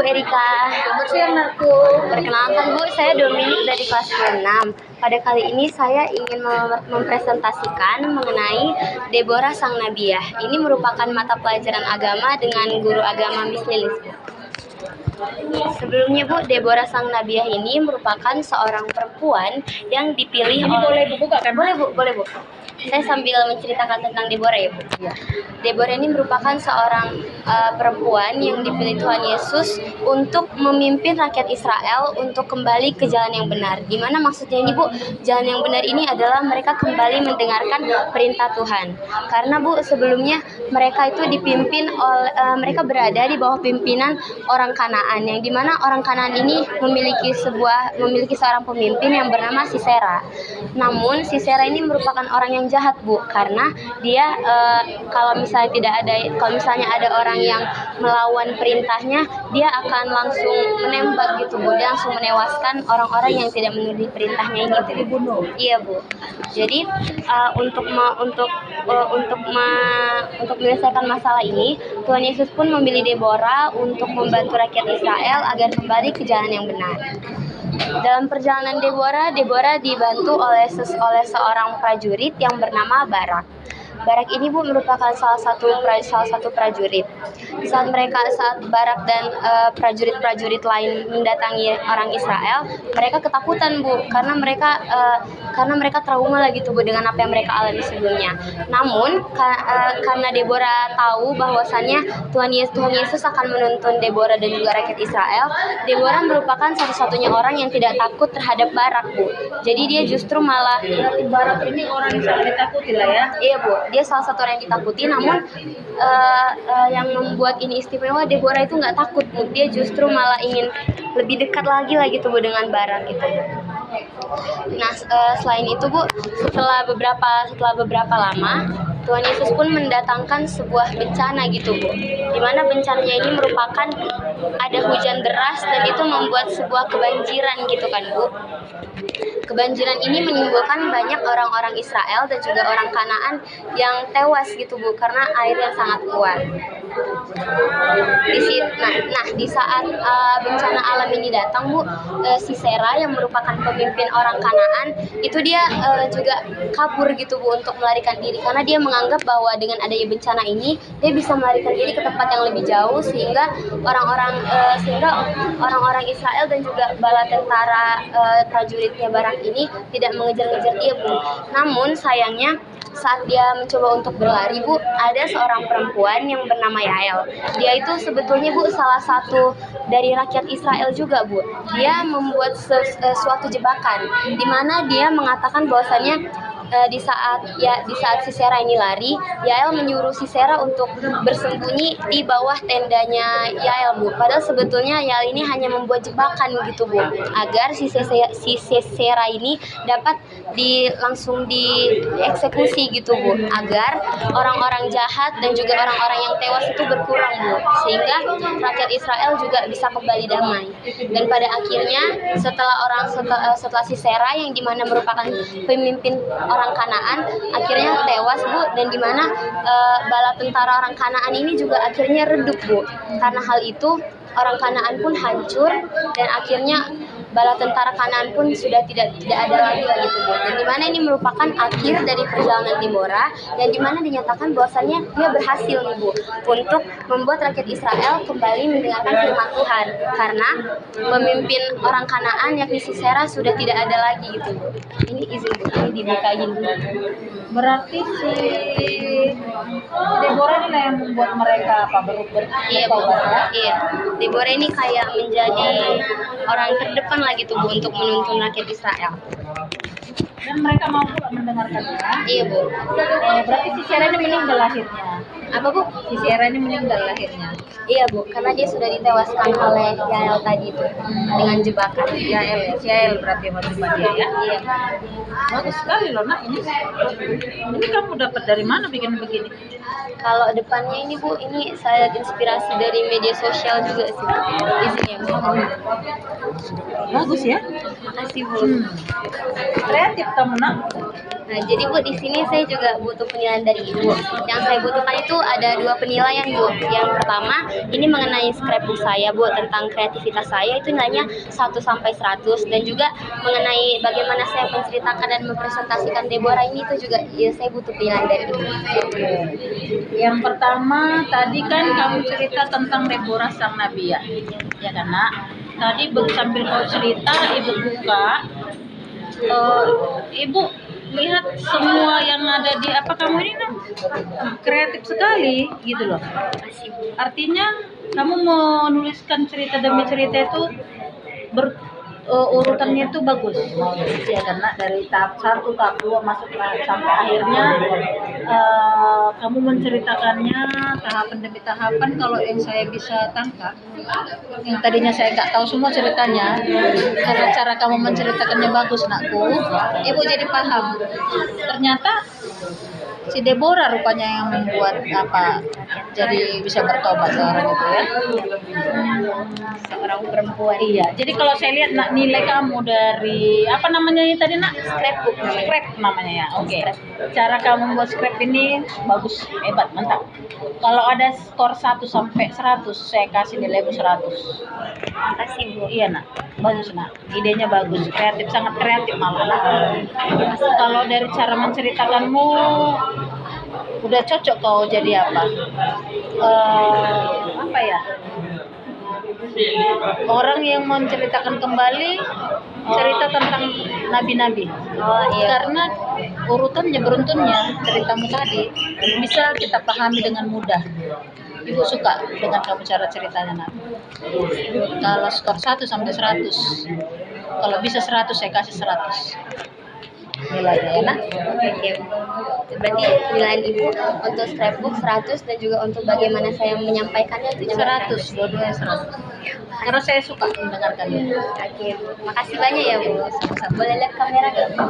Bu Erika. Selamat siang Narko. Perkenalkan Bu, saya Dominik dari kelas 6. Pada kali ini saya ingin mempresentasikan mengenai Deborah Sang Nabiah. Ini merupakan mata pelajaran agama dengan guru agama Miss Lilis. Sebelumnya Bu, Deborah Sang Nabiah ini merupakan seorang perempuan yang dipilih Ini boleh dibuka kan? Boleh Bu. Saya sambil menceritakan tentang Deborah ya Bu. Iya. Deborah ini merupakan seorang perempuan yang dipilih Tuhan Yesus untuk memimpin rakyat Israel untuk kembali ke jalan yang benar. Dimana maksudnya ini Bu, jalan yang benar ini adalah mereka kembali mendengarkan perintah Tuhan. Karena Bu, sebelumnya mereka itu dipimpin oleh mereka berada di bawah pimpinan orang Kanaan, yang dimana orang Kanaan ini memiliki seorang pemimpin yang bernama Sisera. Namun Sisera ini merupakan orang yang jahat Bu, karena dia kalau misalnya ada orang yang melawan perintahnya, dia akan langsung menembak gitu Bu. Dia langsung menewaskan orang-orang yang tidak menuruti perintahnya ini dibunuh. Iya Bu. Jadi untuk menyelesaikan masalah ini, Tuhan Yesus pun memilih Deborah untuk membantu rakyat Israel agar kembali ke jalan yang benar. Dalam perjalanan Deborah dibantu oleh seorang prajurit yang bernama Barak. Barak ini Bu merupakan salah satu prajurit. Saat Barak dan prajurit-prajurit lain mendatangi orang Israel, mereka ketakutan Bu, karena mereka trauma lagi tuh Bu dengan apa yang mereka alami sebelumnya. Namun karena Deborah tahu bahwasannya Tuhan Yesus akan menuntun Deborah dan juga rakyat Israel, Deborah merupakan satu-satunya orang yang tidak takut terhadap Barak Bu. Jadi dia justru malah, berarti Barak ini orang yang sangat ditakuti lah ya. Iya Bu, dia salah satu orang yang ditakuti. Namun yang membuat ini istimewa, Deborah itu nggak takut Bu. Dia justru malah ingin lebih dekat lagi tuh Bu dengan Barak gitu Bu. Nah selain itu Bu, setelah beberapa lama, Tuhan Yesus pun mendatangkan sebuah bencana gitu Bu, dimana bencananya ini merupakan ada hujan deras dan itu membuat sebuah kebanjiran gitu kan Bu. Kebanjiran ini menimbulkan banyak orang-orang Israel dan juga orang Kanaan yang tewas gitu Bu, karena air yang sangat kuat. Di saat bencana alam ini datang Bu, Sisera yang merupakan pemimpin orang Kanaan itu dia juga kabur gitu Bu untuk melarikan diri, karena dia menganggap bahwa dengan adanya bencana ini dia bisa melarikan diri ke tempat yang lebih jauh, sehingga orang-orang Israel dan juga bala tentara prajuritnya Barak ini tidak mengejar-ngejar dia Bu. Namun sayangnya saat dia mencoba untuk berlari Bu, ada seorang perempuan yang bernama Yael. Dia itu sebetulnya Bu salah satu dari rakyat Israel juga Bu. Dia membuat suatu jebakan, di mana dia mengatakan bahwasannya di saat Sisera ini lari, Yael menyuruh Sisera untuk bersembunyi di bawah tendanya Yael Bu. Padahal sebetulnya Yael ini hanya membuat jebakan gitu Bu, agar si Sisera ini dapat langsung dieksekusi gitu Bu, agar orang-orang jahat dan juga orang-orang yang tewas itu berkurang Bu, sehingga rakyat Israel juga bisa kembali damai. Dan pada akhirnya setelah Sisera yang dimana merupakan pemimpin orang Kanaan akhirnya tewas Bu, dan dimana bala tentara orang Kanaan ini juga akhirnya redup Bu. Karena hal itu orang Kanaan pun hancur, dan akhirnya bala tentara Kanaan pun sudah tidak ada lagi gitu Bu. Dan dimana ini merupakan akhir dari perjalanan Deborah, dan dimana dinyatakan bahwasannya dia berhasil nih Bu untuk membuat rakyat Israel kembali mendengarkan firman Tuhan, karena pemimpin orang Kanaan yakni Sisera sudah tidak ada lagi gitu Bu. Ini izin Bu, ini dibukain Bu. Berarti si Deborah ini lah yang membuat mereka Iya Bu. Iya. Deborah ini kayak menjadi orang terdepan lagi tuh Bu untuk menuntun rakyat Israel. Dan mereka mau pula mendengarkannya. Iya Bu. Berarti Sisera ini meninggal lahirnya. Apa Bu? Sisera ini meninggal lahirnya. Iya Bu, karena dia sudah ditewaskan oleh Yael tadi itu dengan jebakan. Yael berarti maksudnya dia ya. Iya. Bagus sekali loh Nak ini. Ini kamu dapat dari mana bikin begini? Kalau depannya ini Bu, ini saya inspirasi dari media sosial juga sih Bu. Izin ya Bu. Bagus ya. Makasih Bu. Kreatif kamu nak. Nah, jadi Bu, di sini saya juga butuh penilaian dari Ibu. Yang saya butuhkan itu ada 2 penilaian Bu. Yang pertama, ini mengenai scrapbook saya Bu, tentang kreativitas saya itu nilainya 1 sampai 100, dan juga mengenai bagaimana saya menceritakan dan mempresentasikan Deborah ini itu juga ya, saya butuh penilaian dari Ibu. Yang pertama tadi kan kamu cerita tentang Deborah sang Nabi ya, ya kan nak? Tadi sambil kau cerita, ibu buka, ibu lihat semua yang ada di apa kamu ini nak, kreatif sekali gitu loh. Artinya kamu menuliskan cerita demi cerita itu urutannya itu bagus ya, karena dari tahap 1, tahap 2 masuk sampai akhirnya kamu menceritakannya tahapan demi tahapan. Kalau yang saya bisa tangkap, yang tadinya saya nggak tahu semua ceritanya, karena cara kamu menceritakannya bagus nakku, ibu jadi paham ternyata si Deborah rupanya yang membuat apa jadi bisa bertobat seorang itu ya. Seorang perempuan. Iya, jadi kalau saya lihat nak, nilai kamu dari apa namanya ini tadi nak, Scrapbook. scrap namanya ya. Oke. Cara kamu membuat scrap ini bagus, hebat, mantap. Kalau ada skor 1 sampai 100, saya kasih nilai 100. Makasih Bu. Iya nak, bagus nak, idenya bagus, kreatif, sangat kreatif malah nak. Kalau dari cara menceritakanmu udah cocok kau jadi apa? Apa ya? Orang yang menceritakan kembali cerita tentang nabi-nabi. Oh iya. Karena urutannya, beruntunnya ceritamu tadi bisa kita pahami dengan mudah. Ibu suka dengan kamu cara ceritanya nak. Kalau skor 1 sampai 100, kalau bisa 100 saya kasih 100 nilainya ya nak. Oke. Berarti penilaian Ibu untuk scrapbook 100, dan juga untuk bagaimana saya menyampaikannya itu juga 100, dua-duanya 100. Karena saya suka mendengarkannya. Oke Bu. Makasih banyak ya Bu. Boleh lihat kamera gak Bu?